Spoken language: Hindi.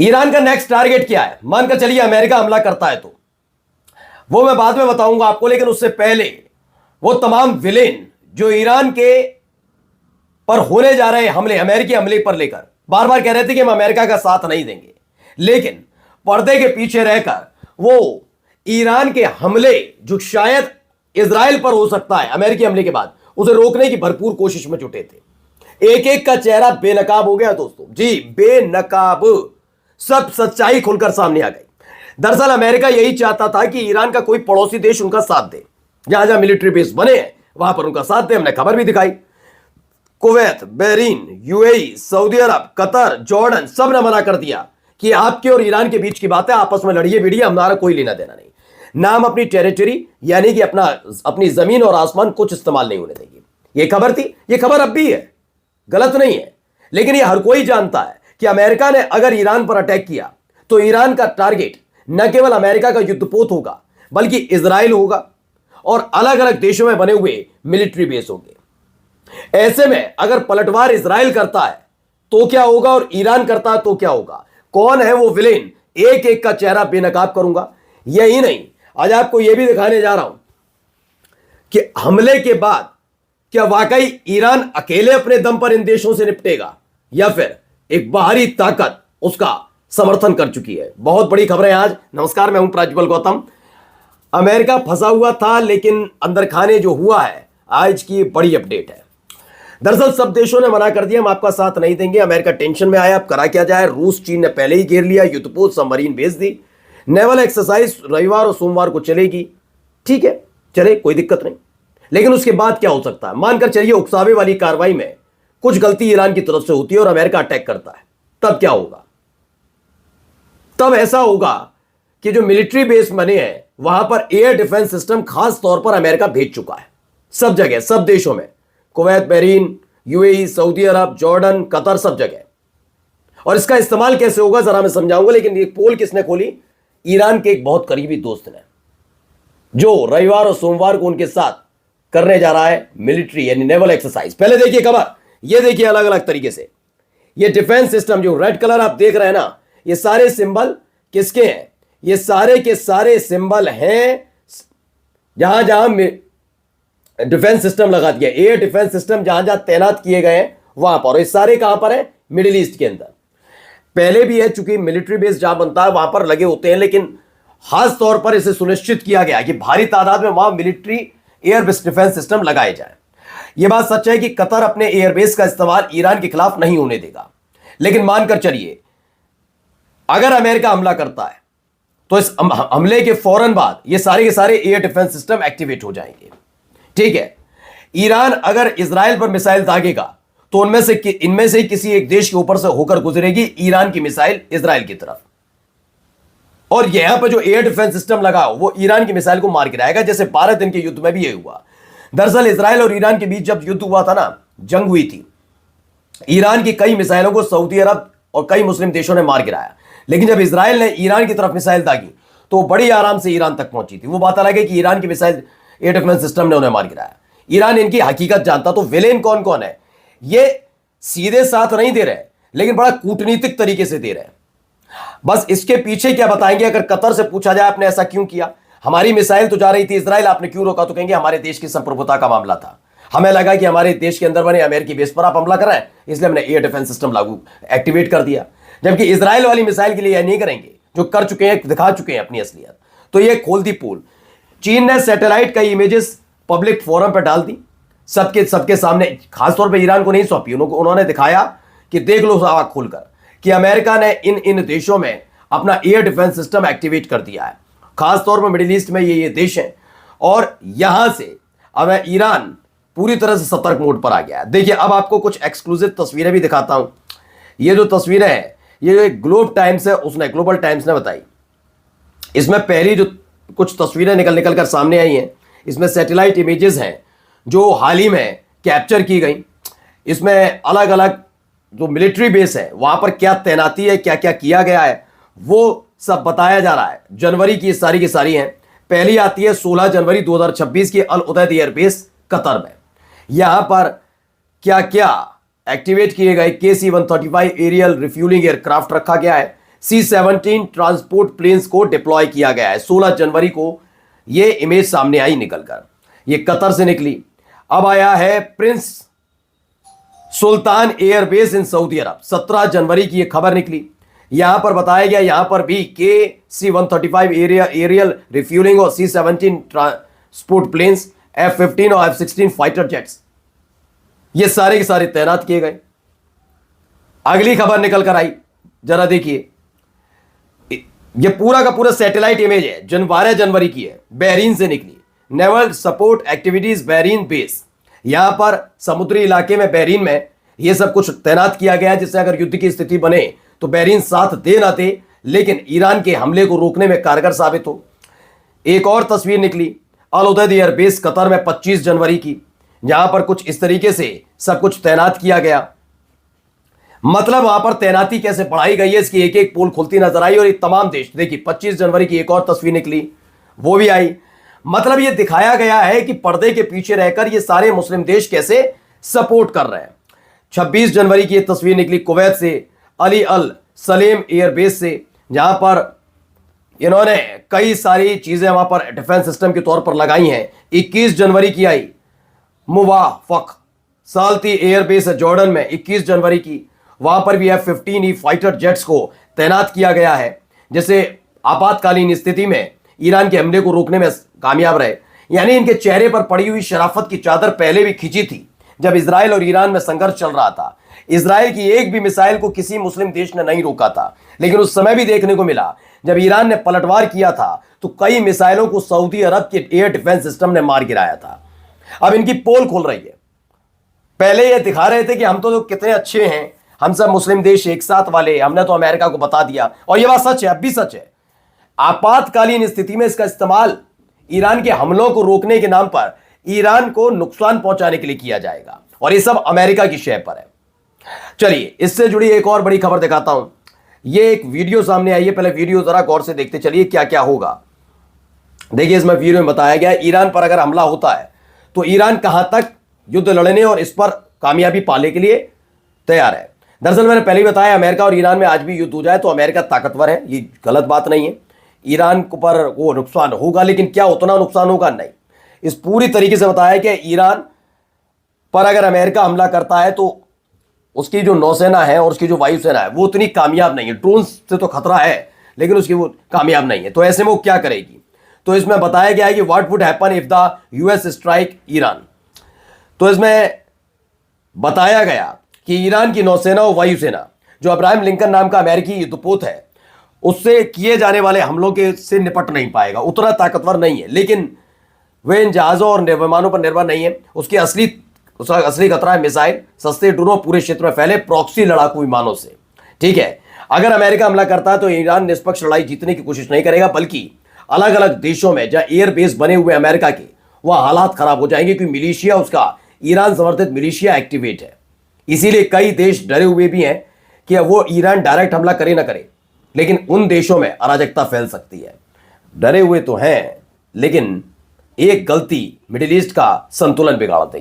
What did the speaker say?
ईरान का नेक्स्ट टारगेट क्या है? मानकर चलिए अमेरिका हमला करता है तो वो मैं बाद में बताऊंगा आपको, लेकिन उससे पहले वो तमाम विलेन जो ईरान के पर होने जा रहे हमले, अमेरिकी हमले पर लेकर बार बार कह रहे थे कि हम अमेरिका का साथ नहीं देंगे, लेकिन पर्दे के पीछे रहकर वो ईरान के हमले जो शायद इजराइल पर हो सकता है अमेरिकी हमले के बाद, उसे रोकने की भरपूर कोशिश में जुटे थे। एक एक का चेहरा बेनकाब हो गया दोस्तों, जी बेनकाब, सब सच्चाई खुलकर सामने आ गई। दरअसल अमेरिका यही चाहता था कि ईरान का कोई पड़ोसी देश उनका साथ दे, जहां जहां मिलिट्री बेस बने हैं वहां पर उनका साथ दे। हमने खबर भी दिखाई, कुवैत, बहरीन, यूएई, सऊदी अरब, कतर, जॉर्डन, सब ने मना कर दिया कि आपके और ईरान के बीच की बात है, आपस में लड़िए भिड़िए, हमारा कोई लेना देना नहीं। नाम अपनी टेरिटरी यानी कि अपनी जमीन और आसमान कुछ इस्तेमाल नहीं होने देंगे। यह खबर थी, यह खबर अब भी है, गलत नहीं है, लेकिन यह हर कोई जानता है कि अमेरिका ने अगर ईरान पर अटैक किया तो ईरान का टारगेट न केवल अमेरिका का युद्धपोत होगा बल्कि इजराइल होगा और अलग अलग देशों में बने हुए मिलिट्री बेस होंगे। ऐसे में अगर पलटवार इजराइल करता है तो क्या होगा और ईरान करता है तो क्या होगा? कौन है वो विलेन? एक एक का चेहरा बेनकाब करूंगा। यही नहीं, आज आपको यह भी दिखाने जा रहा हूं कि हमले के बाद क्या वाकई ईरान अकेले अपने दम पर इन देशों से निपटेगा या फिर एक बाहरी ताकत उसका समर्थन कर चुकी है। बहुत बड़ी खबर है आज। नमस्कार, मैं हूं प्राज्वल गौतम। अमेरिका फंसा हुआ था लेकिन अंदर खाने जो हुआ है, आज की बड़ी अपडेट है। दरअसल सब देशों ने मना कर दिया, हम आपका साथ नहीं देंगे। अमेरिका टेंशन में आया, अब करा क्या जाए। रूस, चीन ने पहले ही घेर लिया, युद्धपोत सबमरीन भेज दी। नेवल एक्सरसाइज रविवार और सोमवार को चलेगी, ठीक है, चले, कोई दिक्कत नहीं। लेकिन उसके बाद क्या हो सकता है? मानकर चलिए उकसावे वाली कार्रवाई में कुछ गलती ईरान की तरफ से होती है और अमेरिका अटैक करता है, तब क्या होगा? तब ऐसा होगा कि जो मिलिट्री बेस बने हैं वहां पर एयर डिफेंस सिस्टम खास तौर पर अमेरिका भेज चुका है, सब जगह, सब देशों में, कुवैत, बहरीन, यूएई, सऊदी अरब, जॉर्डन, कतर, सब जगह। और इसका इस्तेमाल कैसे होगा जरा मैं समझाऊंगा, लेकिन ये पोल किसने खोली? ईरान के एक बहुत करीबी दोस्त ने, जो रविवार और सोमवार को उनके साथ करने जा रहा है मिलिट्री यानी नेवल एक्सरसाइज। पहले देखिए खबर, ये देखिए अलग अलग तरीके से ये डिफेंस सिस्टम, जो रेड कलर आप देख रहे हैं ना, ये सारे सिंबल किसके हैं? ये सारे के सारे सिंबल हैं जहां जहां डिफेंस सिस्टम लगा दिया, एयर डिफेंस सिस्टम जहां जहां तैनात किए गए हैं वहां पर। ये सारे कहां पर है? मिडिल ईस्ट के अंदर। पहले भी है, चूंकि मिलिट्री बेस जहां बनता है वहां पर लगे होते हैं, लेकिन खास तौर पर इसे सुनिश्चित किया गया कि भारी तादाद में वहां मिलिट्री एयर डिफेंस सिस्टम लगाए जाए। यह बात सच है कि कतर अपने एयरबेस का इस्तेमाल ईरान के खिलाफ नहीं होने देगा, लेकिन मानकर चलिए अगर अमेरिका हमला करता है तो इस हमले के फौरन बाद ये सारे के सारे एयर डिफेंस सिस्टम एक्टिवेट हो जाएंगे, ठीक है। ईरान अगर इजराइल पर मिसाइल दागेगा तो इनमें से किसी एक देश के ऊपर से होकर गुजरेगी ईरान की मिसाइल इजराइल की तरफ, और यहां पर जो एयर डिफेंस सिस्टम लगा वो ईरान की मिसाइल को मार गिराएगा, जैसे 12 दिन के युद्ध में भी यही हुआ। दरअसल इजराइल और ईरान के बीच जब युद्ध हुआ था ना, जंग हुई थी, ईरान की कई मिसाइलों को सऊदी अरब और कई मुस्लिम देशों ने मार गिराया, लेकिन जब इजराइल ने ईरान की तरफ मिसाइल दागी तो बड़ी आराम से ईरान तक पहुंची थी। वो बात अलग है कि ईरान की मिसाइल एयर डिफेंस सिस्टम ने उन्हें मार गिराया। ईरान इनकी हकीकत जानता। तो विलेन कौन कौन है? ये सीधे साथ नहीं दे रहे, लेकिन बड़ा कूटनीतिक तरीके से दे रहे हैं। बस इसके पीछे क्या बताएंगे? अगर कतर से पूछा जाए आपने ऐसा क्यों किया, हमारी मिसाइल तो जा रही थी इजराइल, आपने क्यों रोका? तो कहेंगे हमारे देश की संप्रभुता का मामला था, हमें लगा कि हमारे देश के अंदर बने अमेरिकी बेस पर आप हमला कर रहे हैं, इसलिए हमने एयर डिफेंस सिस्टम एक्टिवेट कर दिया। जबकि इजराइल वाली मिसाइल के लिए यह नहीं करेंगे, जो कर चुके हैं, दिखा चुके हैं अपनी असलियत। तो ये खोल दी पोल। चीन ने सैटेलाइट का इमेजेस पब्लिक फोरम पर डाल दी, सबके सामने, खासतौर पर ईरान को नहीं सौंपी, उन्होंने दिखाया कि देख लो आंख खोलकर कि अमेरिका ने इन देशों में अपना एयर डिफेंस सिस्टम एक्टिवेट कर दिया है। खासतौर पर मिडिल ईस्ट में ये देश हैं, और यहां से अब ईरान पूरी तरह से सतर्क मोड पर आ गया है। देखिए अब आपको कुछ एक्सक्लूसिव तस्वीरें भी दिखाता हूं। ये जो तस्वीरें हैं ये ग्लोबल टाइम्स ने बताई। इसमें पहली जो कुछ तस्वीरें निकल कर सामने आई हैं, इसमें सैटेलाइट इमेजेस हैं जो हाल ही में कैप्चर की गई। इसमें अलग अलग जो मिलिट्री बेस है वहां पर क्या तैनाती है, क्या क्या किया गया है, वो सब बताया जा रहा है। जनवरी की सारी की सारी हैं। पहली आती है 16 जनवरी 2026 की अल उदैद एयरबेस कतर में। यहां पर क्या क्या एक्टिवेट किए गए KC-135 एरियल रिफ्यूलिंग एयरक्राफ्ट रखा गया है। C-17 ट्रांसपोर्ट प्लेन्स को डिप्लॉय किया गया है। 16 जनवरी को यह इमेज सामने आई निकलकर, यह कतर से निकली। अब आया है prince Sultan airbase in Saudi Arab, 17 जनवरी की यह खबर निकली। यहां पर बताया गया, यहां पर भी KC-135 एरियल रिफ्यूलिंग और C-17 ट्रांसपोर्ट प्लेन्स, F-15 और F-16 फाइटर जेट्स, ये सारे के सारे तैनात किए गए। अगली खबर निकल कर आई, जरा देखिए, ये पूरा का पूरा सैटेलाइट इमेज है, 12 जनवरी की है, बहरीन से निकली। Naval support activities Bahrain base, यहां पर समुद्री इलाके में बहरीन में यह सब कुछ तैनात किया गया है, जिससे अगर युद्ध की स्थिति बने तो बहरीन साथ दे ना दे, लेकिन ईरान के हमले को रोकने में कारगर साबित हो। एक और तस्वीर निकली अल उदैद एयरबेस कतर में 25 जनवरी की, जहां पर कुछ इस तरीके से सब कुछ तैनात किया गया। मतलब वहां पर तैनाती कैसे बढ़ाई गई है, इसकी एक एक पोल खुलती नजर आई। और ये तमाम देश, देखिए 25 जनवरी की एक और तस्वीर निकली, वो भी आई। मतलब ये दिखाया गया है कि पर्दे के पीछे रहकर ये सारे मुस्लिम देश कैसे सपोर्ट कर रहे हैं। 26 जनवरी की ये तस्वीर निकली कुवैत से, अली अल सलेम एयरबेस से, जहां पर इन्होंने कई सारी चीजें वहां पर डिफेंस सिस्टम के तौर पर लगाई हैं। 21 जनवरी की आई मुवाफक साल्ती एयरबेस है जॉर्डन में, 21 जनवरी की, वहां पर भी F-15 फाइटर जेट्स को तैनात किया गया है, जैसे आपातकालीन स्थिति में ईरान के हमले को रोकने में कामयाब रहे। यानी इनके चेहरे पर पड़ी हुई शराफत की चादर पहले भी खींची थी जब इजराइल और ईरान में संघर्ष चल रहा था। इजराइल की एक भी मिसाइल को किसी मुस्लिम देश ने नहीं रोका था, लेकिन उस समय भी देखने को मिला जब ईरान ने पलटवार किया था तो कई मिसाइलों को सऊदी अरब के एयर डिफेंस सिस्टम ने मार गिराया था। अब इनकी पोल खुल रही है। पहले ये दिखा रहे थे कि हम तो कितने अच्छे हैं, हम सब मुस्लिम देश एक साथ वाले, हमने तो अमेरिका को बता दिया, और यह बात सच है, अब भी सच है। आपातकालीन स्थिति में इसका इस्तेमाल ईरान के हमलों को रोकने के नाम पर ईरान को नुकसान पहुंचाने के लिए किया जाएगा, और ये सब अमेरिका की शय पर है। चलिए इससे जुड़ी एक और बड़ी खबर दिखाता हूं। ये एक वीडियो सामने आई है, पहले वीडियो जरा गौर से देखते चलिए क्या क्या होगा। देखिए इसमें वीडियो में बताया गया है ईरान पर अगर हमला होता है तो ईरान कहां तक युद्ध लड़ने और इस पर कामयाबी पाने के लिए तैयार है। दरअसल मैंने पहले ही बताया, अमेरिका और ईरान में आज भी युद्ध हो जाए तो अमेरिका ताकतवर है, ये गलत बात नहीं है। ईरान पर वो नुकसान होगा, लेकिन क्या उतना नुकसान होगा? नहीं। इस पूरी तरीके से बताया कि ईरान पर अगर अमेरिका हमला करता है तो उसकी जो नौसेना है और उसकी जो वायुसेना है वो उतनी कामयाब नहीं है। ड्रोन से तो खतरा है, लेकिन उसकी वो कामयाब नहीं है। तो ऐसे में वो क्या करेगी? तो इसमें बताया गया है कि what would happen if the US strike Iran. तो इसमें बताया गया कि ईरान की नौसेना और वायुसेना, जो अब्राहम लिंकन नाम का अमेरिकी युद्धपोत है, उससे किए जाने वाले हमलों के से निपट नहीं पाएगा, उतना ताकतवर नहीं है। लेकिन वे इन जहाज़ों और विमानों पर निर्भर नहीं है। उसका असली खतरा है मिसाइल, सस्ते ड्रोनों पूरे क्षेत्र में फैले प्रॉक्सी लड़ाकू विमानों से। ठीक है, अगर अमेरिका हमला करता है तो ईरान निष्पक्ष लड़ाई जीतने की कोशिश नहीं करेगा, बल्कि अलग अलग देशों में जहां एयर बेस बने हुए अमेरिका के, वह हालात खराब हो जाएंगे, क्योंकि मिलिशिया, उसका ईरान समर्थित मिलिशिया एक्टिवेट है। इसीलिए कई देश डरे हुए भी हैं कि वो ईरान डायरेक्ट हमला करे ना करे, लेकिन उन देशों में अराजकता फैल सकती है। डरे हुए तो हैं, लेकिन एक गलती मिडिल ईस्ट का संतुलन बिगाड़ देगी।